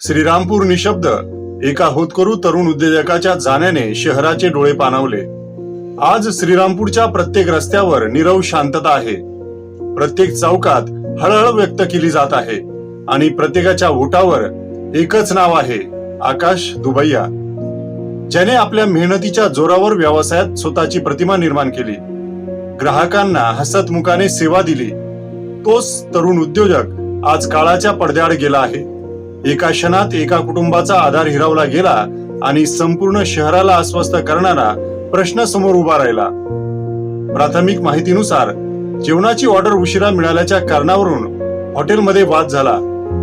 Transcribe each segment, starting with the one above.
श्रीरामपूर निशब्द एका होतकरू तरुण उद्योजकाच्या जाण्याने शहराचे डोळे पाणावले. आज श्रीरामपूरच्या प्रत्येक रस्त्यावर नीरव शांतता आहे. प्रत्येक चौकात हळहळ व्यक्त केली जात आहे आणि प्रत्येकाच्या ओठावर एकच नाव आहे, आकाश दुबैया, ज्याने आपल्या मेहनतीच्या जोरावर व्यवसायात स्वतःची प्रतिमा निर्माण केली, ग्राहकांना हसतमुखाने सेवा दिली. तोच तरुण उद्योजक आज काळाच्या पडद्याआड गेला आहे. एका क्षणात एका कुटुंबाचा आधार हिरावला गेला आणि संपूर्ण शहराला अस्वस्थ करणारा प्रश्न समोर उभा राहिला. प्राथमिक माहितीनुसार जेवणाची ऑर्डर उशिरा मिळाल्याच्या कारणावरून हॉटेलमध्ये वाद झाला.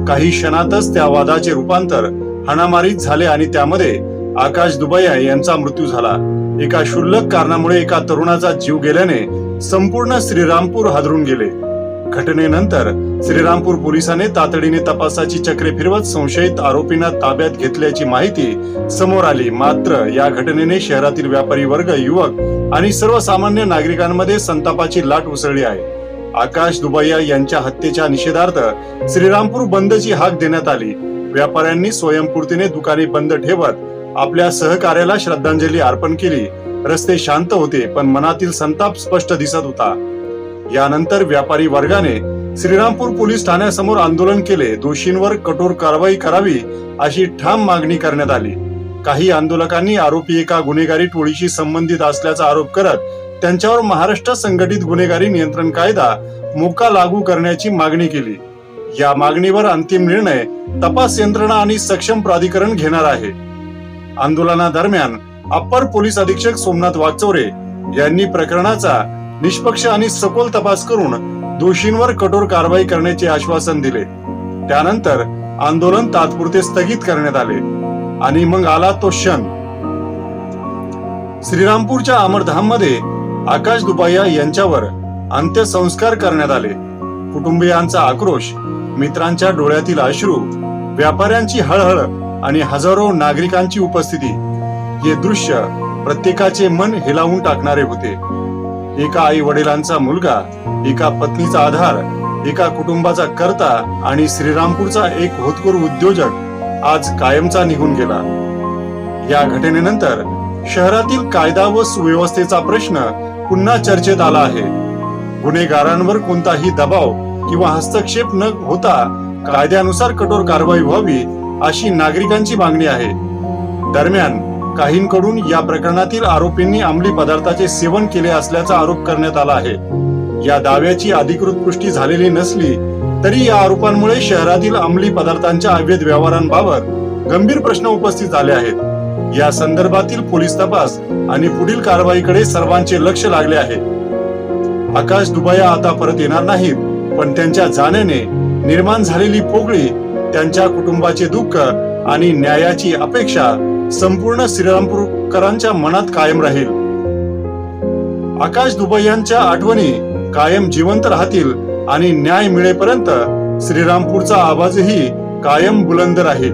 काही क्षणातच त्या वादाचे रूपांतर हाणामारीत झाले आणि त्यामध्ये आकाश दुबैया यांचा मृत्यू झाला. एका क्षुल्लक कारणामुळे एका तरुणाचा जीव गेल्याने संपूर्ण श्रीरामपूर हादरून गेले. घटनेनंतर श्रीरामपूर पोलिसांनी तातडीने तपासाची चक्रे फिरवत संशयित आरोपींना ताब्यात घेतल्याची माहिती समोर आली. मात्र या घटनेने शहरातील व्यापारी वर्ग, युवक आणि सर्वसामान्य नागरिकांमध्ये संतापाची लाट उसळली आहे. आकाश दुबैया यांच्या हत्येच्या निषेधार्थ श्रीरामपूर बंदची हाक देण्यात आली. व्यापाऱ्यांनी स्वयंस्फूर्तीने दुकाने बंद ठेवत आपल्या सहकार्याला श्रद्धांजली अर्पण केली. रस्ते शांत होते, पण मनातील संताप स्पष्ट दिसत होता. यानंतर व्यापारी वर्गाने श्रीरामपूर पोलीस ठाण्यासमोर आंदोलन केले. दोषींवर कठोर कारवाई करावी अशी ठाम मागणी करण्यात आली. काही आंदोलकांनी आरोपी एका गुन्हेगारी टोळीशी संबंधित असल्याचा आरोप करत त्यांच्यावर महाराष्ट्र संघटित गुन्हेगारी नियंत्रण कायदा मोका लागू करण्याची मागणी केली. या मागणीवर अंतिम निर्णय तपास यंत्रणा आणि सक्षम प्राधिकरण घेणार आहे. आंदोलनादरम्यान अप्पर पोलीस अधीक्षक सोमनाथ वागचौरे यांनी प्रकरणाचा निष्पक्ष आणि सखोल तपास करून दोषींवर कठोर कारवाई करण्याचे आश्वासन दिले. त्यानंतर आंदोलन तात्पुरते स्थगित करण्यात आले आणि मग आला तो क्षण. श्रीरामपूरच्या अमरधाम मध्ये आकाश दुबैया यांच्यावर अंत्यसंस्कार करण्यात आले. कुटुंबियांचा आक्रोश, मित्रांच्या डोळ्यातील अश्रू, व्यापाऱ्यांची हळहळ आणि हजारो नागरिकांची उपस्थिती, हे दृश्य प्रत्येकाचे मन हेलावून टाकणारे होते. एका आई वडिलांचा मुलगा, एका पत्नीचा आधार, एका कुटुंबाचा कर्ता आणि श्रीरामपूरचा एक होतकरू उद्योजक आज कायमचा निघून गेला. या घटनेनंतर शहरातील कायदा व सुव्यवस्थेचा प्रश्न पुन्हा चर्चेत आला आहे. गुन्हेगारांवर कोणताही दबाव किंवा हस्तक्षेप न होता कायद्यानुसार कठोर कारवाई व्हावी अशी नागरिकांची मागणी आहे. दरम्यान काहींकडून या प्रकरणातील आरोपींनी अंमली पदार्थाचे सेवन केले असल्याचा आरोप करण्यात आला आहे. या दाव्याची अधिकृत पुष्टी झालेली नसली तरी या आरोपांमुळे शहरातील अंमली पदार्थांच्या अवैध व्यवहारांबाबत गंभीर प्रश्न उपस्थित झाले आहेत. या संदर्भातील पोलीस तपास आणि पुढील कारवाईकडे सर्वांचे लक्ष लागले आहे. आकाश दुबैया आता परत येणार नाहीत, पण त्यांच्या जाण्याने निर्माण झालेली पोकळी, त्यांच्या कुटुंबाचे दुःख आणि न्यायाची अपेक्षा संपूर्ण श्रीरामपूरकरांच्या मनात कायम राहील. आकाश दुबैयांच्या आठवणी कायम जिवंत राहतील आणि न्याय मिळेपर्यंत श्रीरामपूरचा आवाजही कायम बुलंद राहील.